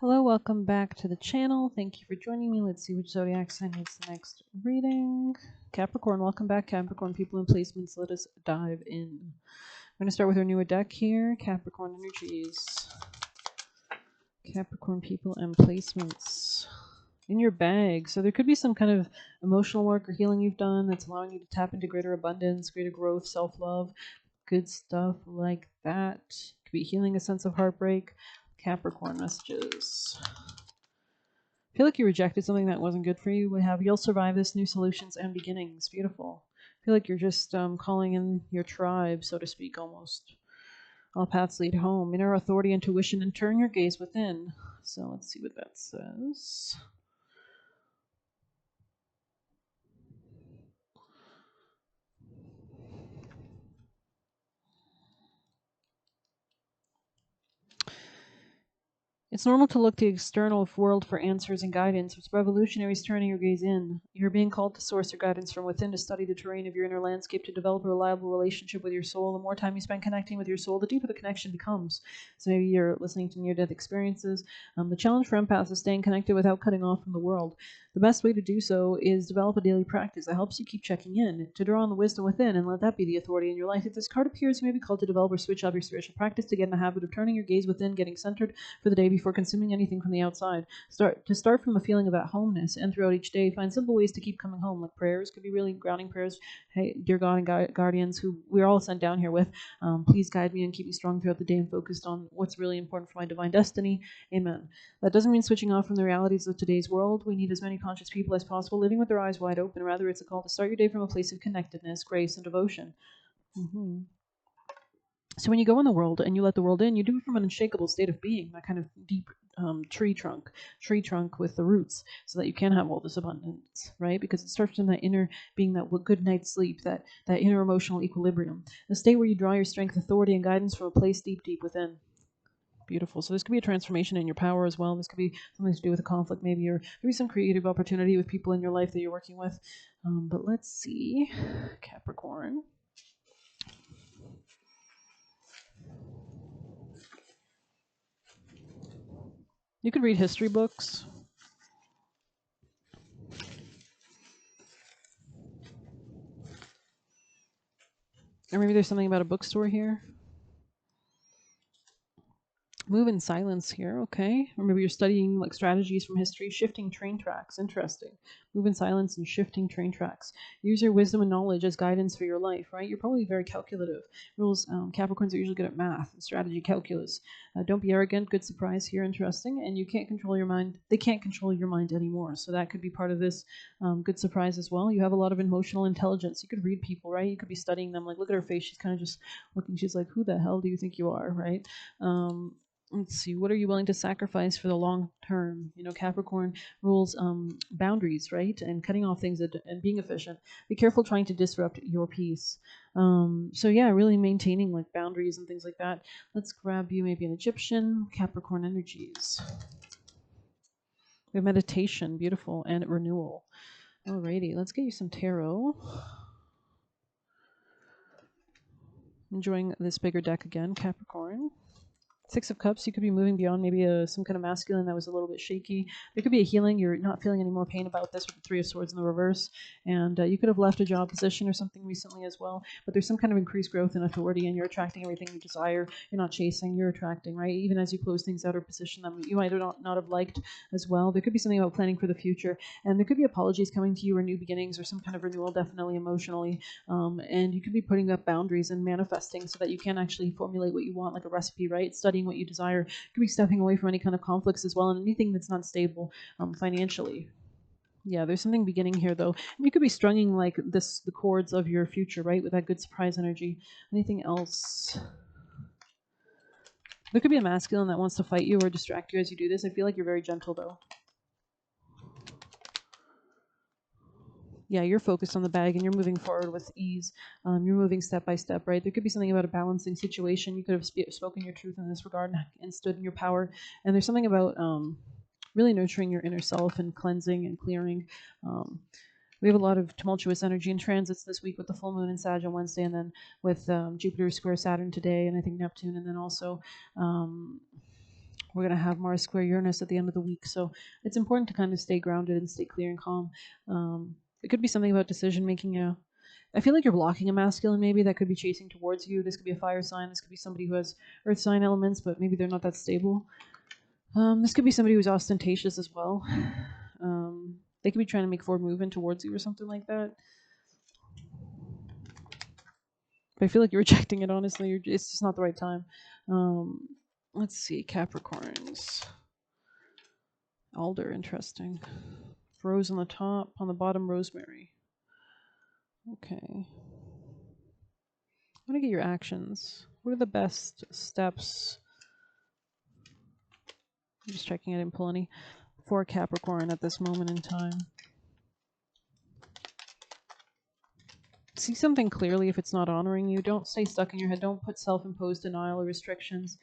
Hello, welcome back to the channel. Thank you for joining me. Let's see which zodiac sign needs the next reading. Capricorn, welcome back, Capricorn people and placements. Let us dive in. I'm going to start with our newer deck here, Capricorn energies. Capricorn people and placements in your bag. So there could be some kind of emotional work or healing you've done that's allowing you to tap into greater abundance, greater growth, self-love, good stuff like that. Could be healing a sense of heartbreak. Capricorn messages. Feel like you rejected something that wasn't good for you. You'll survive this, new solutions and beginnings. Beautiful. Feel like you're just calling in your tribe, so to speak, almost. All paths lead home. Inner authority, intuition, and turn your gaze within. So let's see what that says. It's normal to look to the external world for answers and guidance. What's revolutionary is turning your gaze in. You're being called to source your guidance from within, to study the terrain of your inner landscape, to develop a reliable relationship with your soul. The more time you spend connecting with your soul, the deeper the connection becomes. So maybe you're listening to near-death experiences. The challenge for empaths is staying connected without cutting off from the world. The best way to do so is develop a daily practice that helps you keep checking in, to draw on the wisdom within and let that be the authority in your life. If this card appears, you may be called to develop or switch up your spiritual practice to get in the habit of turning your gaze within, getting centered for the day before consuming anything from the outside. Start from a feeling of at-homeness, and throughout each day, find simple ways to keep coming home, like prayers. Could be really grounding prayers. Hey, dear God and guardians, who we're all sent down here with, please guide me and keep me strong throughout the day and focused on what's really important for my divine destiny. Amen. That doesn't mean switching off from the realities of today's world. We need as many conscious people as possible living with their eyes wide open. Rather, it's a call to start your day from a place of connectedness, grace, and devotion. So when you go in the world and you let the world in, you do it from an unshakable state of being, that kind of deep tree trunk with the roots, so that you can have all this abundance, right? Because it starts in that inner being, that good night's sleep, that inner emotional equilibrium, the state where you draw your strength, authority, and guidance from a place deep within. Beautiful. So this could be a transformation in your power as well. This could be something to do with a conflict, maybe, or maybe some creative opportunity with people in your life that you're working with. But let's see, Capricorn. You could read history books. Or maybe there's something about a bookstore here. Move in silence here, okay. Or maybe you're studying like strategies from history, shifting train tracks. Interesting. Move in silence and shifting train tracks. Use your wisdom and knowledge as guidance for your life, right? You're probably very calculative. Capricorns are usually good at math and strategy, calculus. Don't be arrogant. Good surprise here. Interesting. And you can't control your mind. They can't control your mind anymore. So that could be part of this good surprise as well. You have a lot of emotional intelligence. You could read people, right? You could be studying them. Like, look at her face. She's kind of just looking. She's like, who the hell do you think you are, right? Let's see, what are you willing to sacrifice for the long term? You know, Capricorn rules boundaries, right? And cutting off things and being efficient. Be careful trying to disrupt your peace. So yeah, really maintaining like boundaries and things like that. Let's grab you maybe an Egyptian, Capricorn energies. We have meditation, beautiful, and renewal. Alrighty, let's get you some tarot. Enjoying this bigger deck again, Capricorn. Six of Cups, you could be moving beyond maybe some kind of masculine that was a little bit shaky. There could be a healing. You're not feeling any more pain about this with the Three of Swords in the reverse. And you could have left a job position or something recently as well. But there's some kind of increased growth and authority, and you're attracting everything you desire. You're not chasing, you're attracting, right? Even as you close things out or position them, you might not have liked as well. There could be something about planning for the future. And there could be apologies coming to you, or new beginnings, or some kind of renewal, definitely emotionally. And you could be putting up boundaries and manifesting so that you can actually formulate what you want, like a recipe, right? Studying what you desire. You could be stepping away from any kind of conflicts as well, and anything that's not stable financially. Yeah, there's something beginning here though. And you could be stringing like the chords of your future, right? With that good surprise energy. Anything else? There could be a masculine that wants to fight you or distract you as you do this. I feel like you're very gentle though. Yeah, you're focused on the bag and you're moving forward with ease. You're moving step by step, right? There could be something about a balancing situation. You could have spoken your truth in this regard and stood in your power. And there's something about really nurturing your inner self and cleansing and clearing. We have a lot of tumultuous energy and transits this week with the full moon in Sag on Wednesday, and then with Jupiter square Saturn today, and I think Neptune, and then also We're going to have Mars square Uranus at the end of the week. So it's important to kind of stay grounded and stay clear and calm. It could be something about decision making. Yeah. I feel like you're blocking a masculine maybe that could be chasing towards you. This could be a fire sign. This could be somebody who has earth sign elements, but maybe they're not that stable. This could be somebody who's ostentatious as well. They could be trying to make forward movement towards you or something like that. But I feel like you're rejecting it, honestly. It's just not the right time. Let's see, Capricorns. Alder, interesting. Rose on the top, on the bottom, rosemary. Okay. I'm going to get your actions. What are the best steps? I'm just checking I didn't pull any for Capricorn at this moment in time. See something clearly if it's not honoring you. Don't stay stuck in your head. Don't put self-imposed denial or restrictions.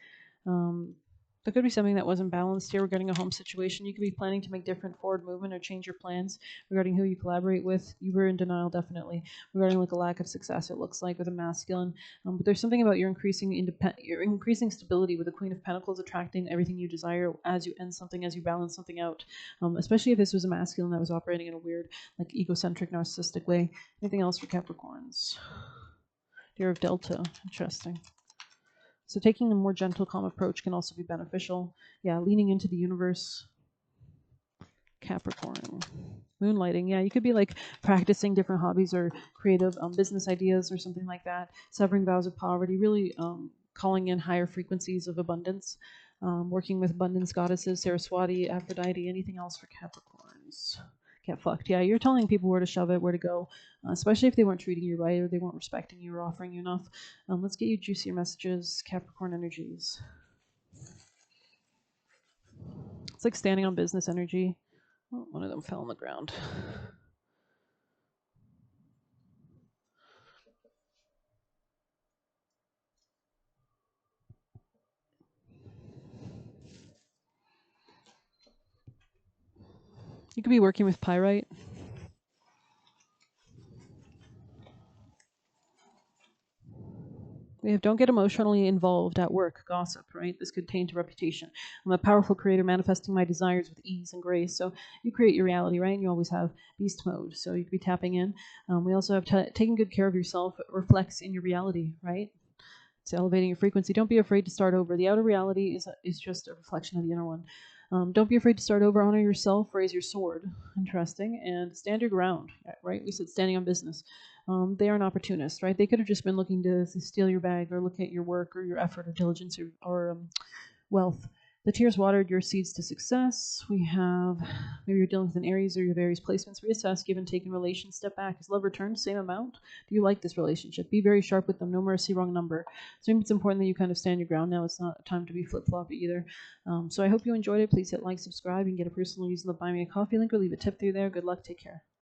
There could be something that wasn't balanced here regarding a home situation. You could be planning to make different forward movement or change your plans regarding who you collaborate with. You were in denial, definitely, regarding like a lack of success, it looks like, with a masculine. But there's something about your increasing stability with the Queen of Pentacles attracting everything you desire as you end something, as you balance something out. Especially if this was a masculine that was operating in a weird, like egocentric, narcissistic way. Anything else for Capricorns? Deer of Delta, interesting. So taking a more gentle, calm approach can also be beneficial. Yeah, leaning into the universe. Capricorn. Moonlighting. Yeah, you could be like practicing different hobbies or creative business ideas or something like that. Severing vows of poverty. Really calling in higher frequencies of abundance. Working with abundance goddesses, Saraswati, Aphrodite. Anything else for Capricorns? Get fucked. Yeah, you're telling people where to shove it, where to go, especially if they weren't treating you right or they weren't respecting you or offering you enough. Let's get you juicier messages, Capricorn energies. It's like standing on business energy. Oh, one of them fell on the ground. You could be working with pyrite. We have don't get emotionally involved at work, gossip, right? This could taint a reputation. I'm a powerful creator manifesting my desires with ease and grace. So you create your reality, right? And you always have beast mode. So you could be tapping in. We also have taking good care of yourself reflects in your reality, right? It's elevating your frequency. Don't be afraid to start over. The outer reality is just a reflection of the inner one. Don't be afraid to start over. Honor yourself. Raise your sword. Interesting. And stand your ground, right? We said standing on business. They are an opportunist, right? They could have just been looking to steal your bag or look at your work or your effort or diligence or wealth. The tears watered your seeds to success. We have maybe you're dealing with an Aries or your various placements. Reassess, give and take in relation. Step back. Is love returned? Same amount? Do you like this relationship? Be very sharp with them. No mercy, wrong number. So maybe it's important that you kind of stand your ground now. It's not time to be flip-floppy either. So I hope you enjoyed it. Please hit like, subscribe. You can get a personal using the Buy Me a Coffee link or leave a tip through there. Good luck. Take care.